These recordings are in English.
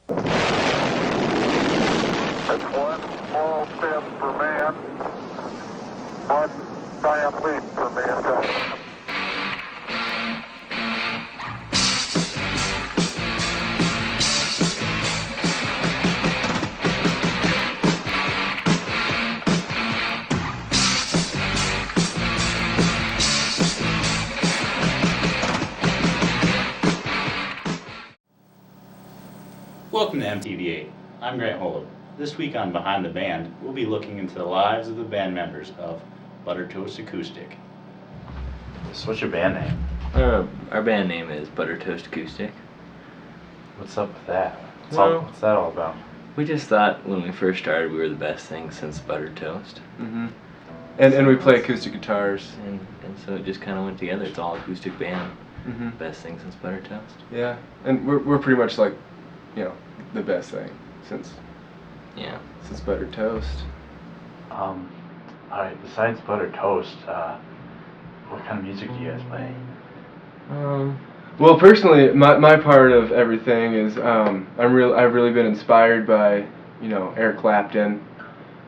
It's one small step for man, one giant leap for mankind. Welcome to MTV8. I'm Grant Holub. This week on Behind the Band, we'll be looking into the lives of the band members of Butter Toast Acoustic. So what's your band name? Our band name is Butter Toast Acoustic. What's up with that? What's that all about? We just thought when we first started we were the best thing since Butter Toast. Mm-hmm. And we play acoustic guitars. And so it just kind of went together. It's all acoustic band. Mm-hmm. Best thing since Butter Toast. Yeah, and we're pretty much like, the best thing since Butter Toast. Alright, besides Butter Toast, what kind of music do you guys play? Well, personally, my part of everything is I've really been inspired by Eric Clapton,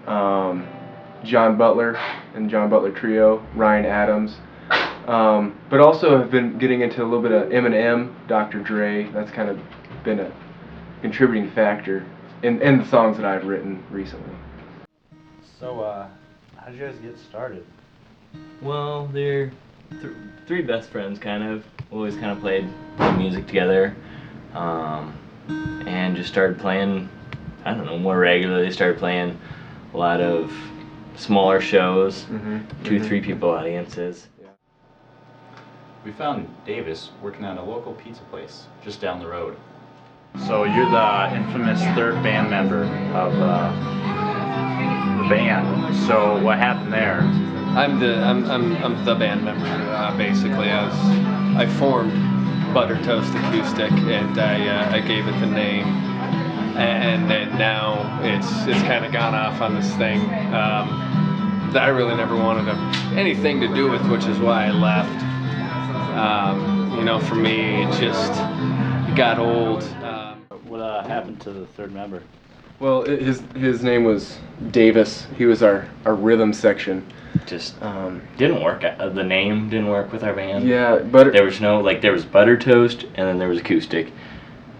John Butler and John Butler Trio, Ryan Adams, but also have been getting into a little bit of Eminem, Dr. Dre. That's kind of been a contributing factor in the songs that I've written recently. So, how did you guys get started? Well, they're three best friends, kind of. Always kind of played music together, and just started playing, I don't know, more regularly. Started playing a lot of smaller shows, 2-3 people audiences. Yeah. We found Davis working at a local pizza place just down the road. So you're the infamous third band member of the band. So what happened there? I'm the band member. Basically, I formed Butter Toast Acoustic, and I gave it the name, and now it's kind of gone off on this thing that I really never wanted anything to do with, which is why I left. For me, it got old. What happened to the third member? Well, his name was Davis. He was our rhythm section. Just didn't work. The name didn't work with our band. Yeah, but there was there was Butter Toast and then there was Acoustic,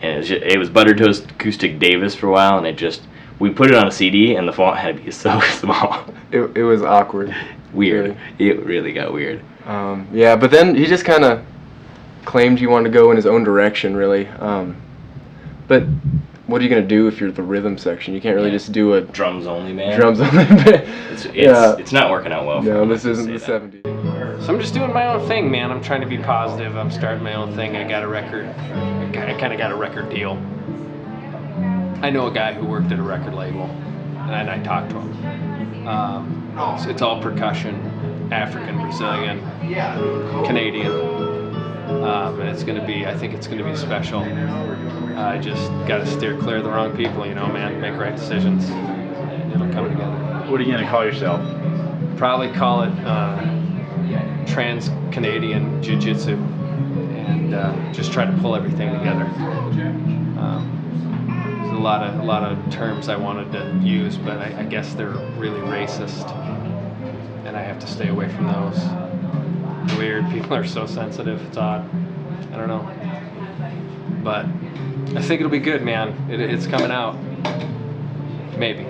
and it was Butter Toast Acoustic Davis for a while, and we put it on a CD and the font had to be so small. It was awkward. Weird. Really. It really got weird. Yeah, but then he just kind of claimed he wanted to go in his own direction, really. But what are you gonna do if you're the rhythm section? You can't really just do a drums only band. Drums only band. It's not working out well. No, this isn't the '70s. So I'm just doing my own thing, man. I'm trying to be positive. I'm starting my own thing. I got a record. I kind of got a record deal. I know a guy who worked at a record label, and I talked to him. It's all percussion, African, Brazilian, Canadian. And I think it's gonna be special. I just gotta steer clear of the wrong people, man. Make right decisions, and it'll come together. What are you gonna call yourself? Probably call it Trans-Canadian Jiu-Jitsu, and just try to pull everything together. There's a lot of terms I wanted to use, but I guess they're really racist, and I have to stay away from those. Weird. People are so sensitive. It's odd. I don't know. But I think it'll be good, man. It's coming out. Maybe.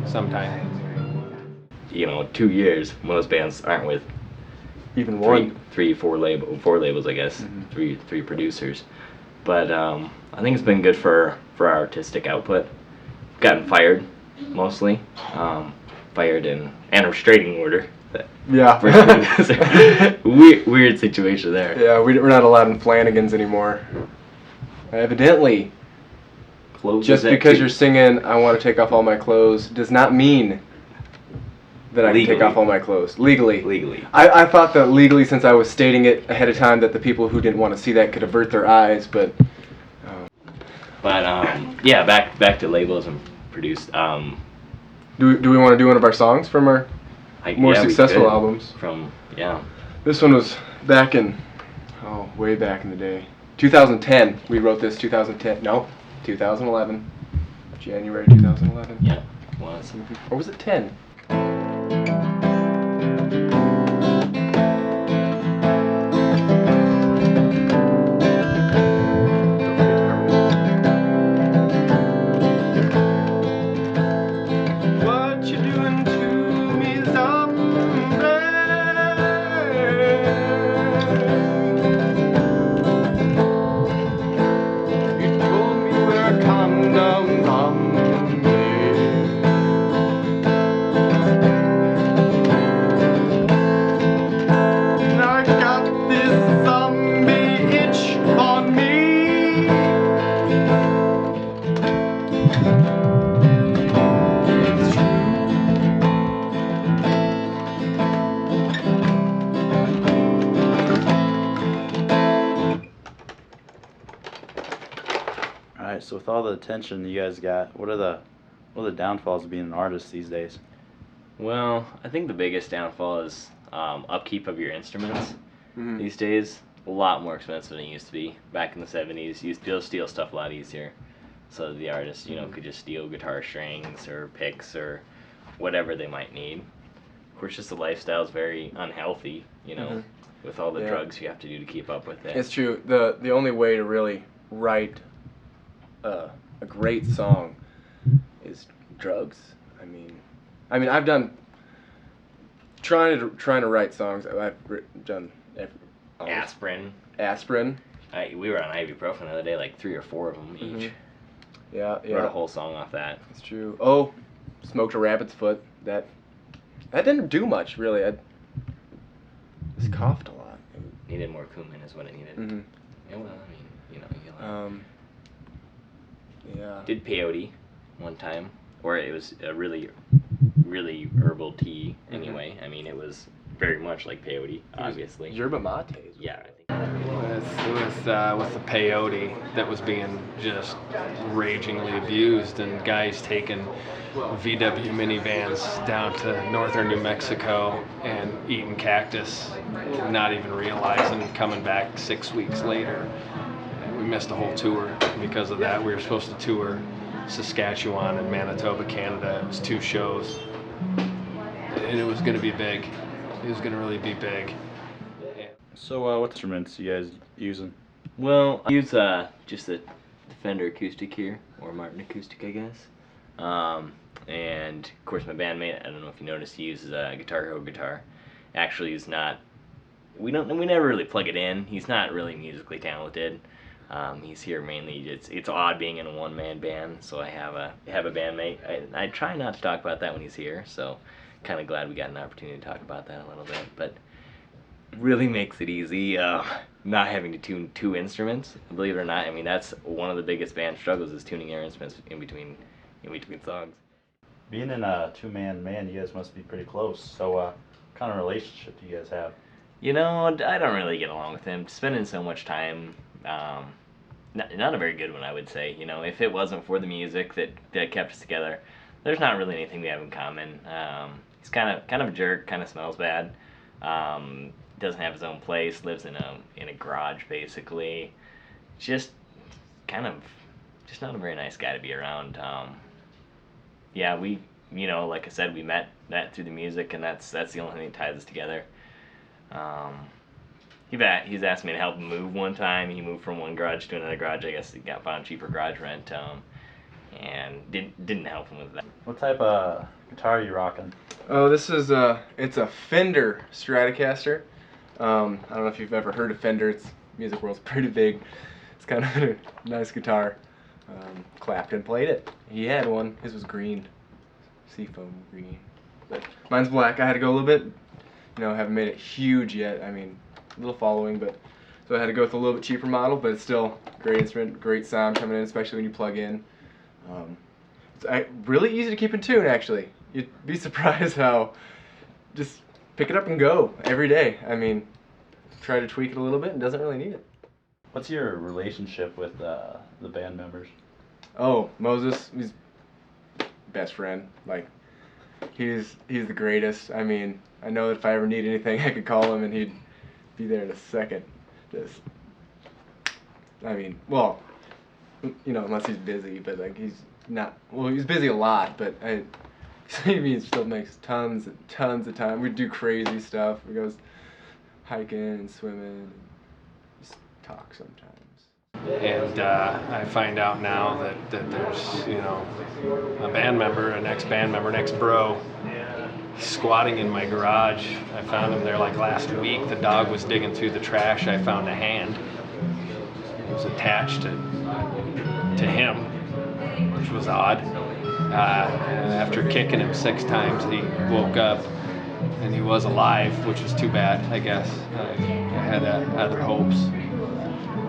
Sometime. 2 years, most bands aren't with Even one. four labels, I guess. Three producers. But I think it's been good for our artistic output. Gotten fired, mostly. Fired in an restraining order. Yeah. Weird situation there. Yeah, we're not allowed in Flanagan's anymore. Evidently, just because you're singing "I want to take off all my clothes" does not mean that I can take off all my clothes. Legally. I thought that legally, since I was stating it ahead of time, that the people who didn't want to see that could avert their eyes, but... yeah, back to labels and produced. Do we want to do one of our songs from our more successful albums? This one was way back in the day. 2010. We wrote this 2010. No, 2011. January 2011. Yeah, it was. Or was it 10? What you doing to me someday? You told me wear condoms someday. Now I got this zombie itch on me. It's true. All right. So with all the attention you guys got, what are the downfalls of being an artist these days? Well, I think the biggest downfall is upkeep of your instruments. Mhm. These days, a lot more expensive than it used to be. Back in the 70s, you used to be able to steal stuff a lot easier. So the artists, could just steal guitar strings or picks or whatever they might need. Of course, just the lifestyle is very unhealthy, with all the Yeah. drugs you have to do to keep up with it. It's true. The only way to really write a great song is drugs. I mean, I've done trying to write songs. I've done Aspirin. Aspirin. We were on ibuprofen the other day, like 3 or 4 of them each. Yeah, Wrote a yeah. whole song off that. It's true. Oh, smoked a rabbit's foot. That didn't do much really. I just coughed a lot. Needed more cumin is what it needed. Mm-hmm. Yeah, well, Yeah. Did peyote one time, or it was a really, really herbal tea anyway. I mean, it was very much like peyote, obviously. Yerba mate. Yeah, I think. With the peyote that was being just ragingly abused, and guys taking VW minivans down to northern New Mexico and eating cactus, not even realizing, coming back 6 weeks later. And we missed a whole tour because of that. We were supposed to tour Saskatchewan and Manitoba, Canada. It was 2 shows, and it was going to be big. It was going to really be big. So what instruments you guys using? Well, I use just the Fender Acoustic here, or Martin Acoustic, I guess. And of course, my bandmate, I don't know if you noticed, he uses a Guitar Hero guitar. Actually, he's not. We never really plug it in. He's not really musically talented. He's here mainly. It's odd being in a one-man band, so I have a bandmate. I try not to talk about that when he's here, so kind of glad we got an opportunity to talk about that a little bit. But really makes it easy not having to tune 2 instruments. Believe it or not, I mean that's one of the biggest band struggles is tuning your instruments in between songs. Being in a 2-man band, you guys must be pretty close. So what kind of relationship do you guys have? I don't really get along with him. Spending so much time, not a very good one, I would say. If it wasn't for the music that kept us together, there's not really anything we have in common. He's kind of a jerk, kind of smells bad. Doesn't have his own place, lives in a garage basically. Just not a very nice guy to be around. Yeah, we like I said, we met through the music, and that's the only thing that ties us together. He's asked me to help him move one time. He moved from one garage to another garage. I guess he found cheaper garage rent, and didn't help him with that. What type of guitar are you rocking? Oh, this is it's a Fender Stratocaster. I don't know if you've ever heard of Fender. It's music world's pretty big. It's kind of a nice guitar. Clapton played it. He had one. His was green, seafoam green. But mine's black. I had to go a little bit. Haven't made it huge yet. I mean, a little following, but so I had to go with a little bit cheaper model. But it's still a great instrument, great sound coming in, especially when you plug in. It's really easy to keep in tune. Actually, you'd be surprised how just pick it up and go every day. I mean, try to tweak it a little bit and doesn't really need it. What's your relationship with the band members? Oh, Moses, he's best friend. Like, he's the greatest. I mean, I know that if I ever need anything, I could call him and he'd be there in a second. unless he's busy, but like he's not. Well, he's busy a lot, but he still makes tons and tons of time. We do crazy stuff. We go hiking and swimming, and just talk sometimes. And I find out now that there's, a band member, an ex-band member, an ex-bro, squatting in my garage. I found him there like last week. The dog was digging through the trash. I found a hand. It was attached to him, which was odd. After kicking him 6 times, he woke up and he was alive, which was too bad, I guess. I had other hopes.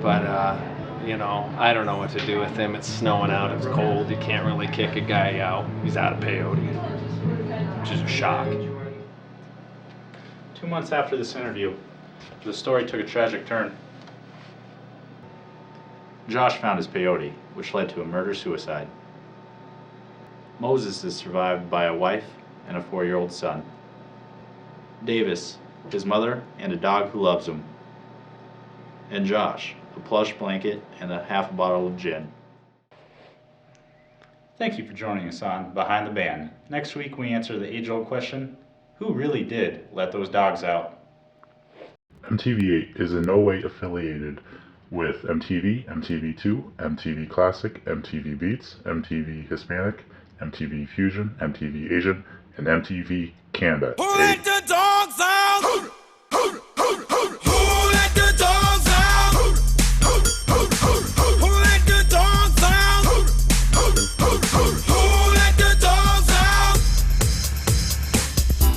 But, I don't know what to do with him. It's snowing out, it's cold. You can't really kick a guy out. He's out of peyote, which is a shock. 2 months after this interview, the story took a tragic turn. Josh found his peyote, which led to a murder-suicide. Moses is survived by a wife and a 4-year-old son. Davis, his mother, and a dog who loves him. And Josh, a plush blanket and a half a bottle of gin. Thank you for joining us on Behind the Band. Next week we answer the age-old question, who really did let those dogs out? MTV8 is in no way affiliated with MTV, MTV2, MTV Classic, MTV Beats, MTV Hispanic, MTV Fusion, MTV Asian, and MTV Canada. Who let the dogs out? Who let the dogs out? Who let the dogs out? Who let the dogs out?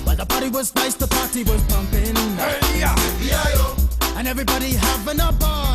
While the party was nice, the party was pumping. Hey, yeah, yeah, yo. And everybody having a ball.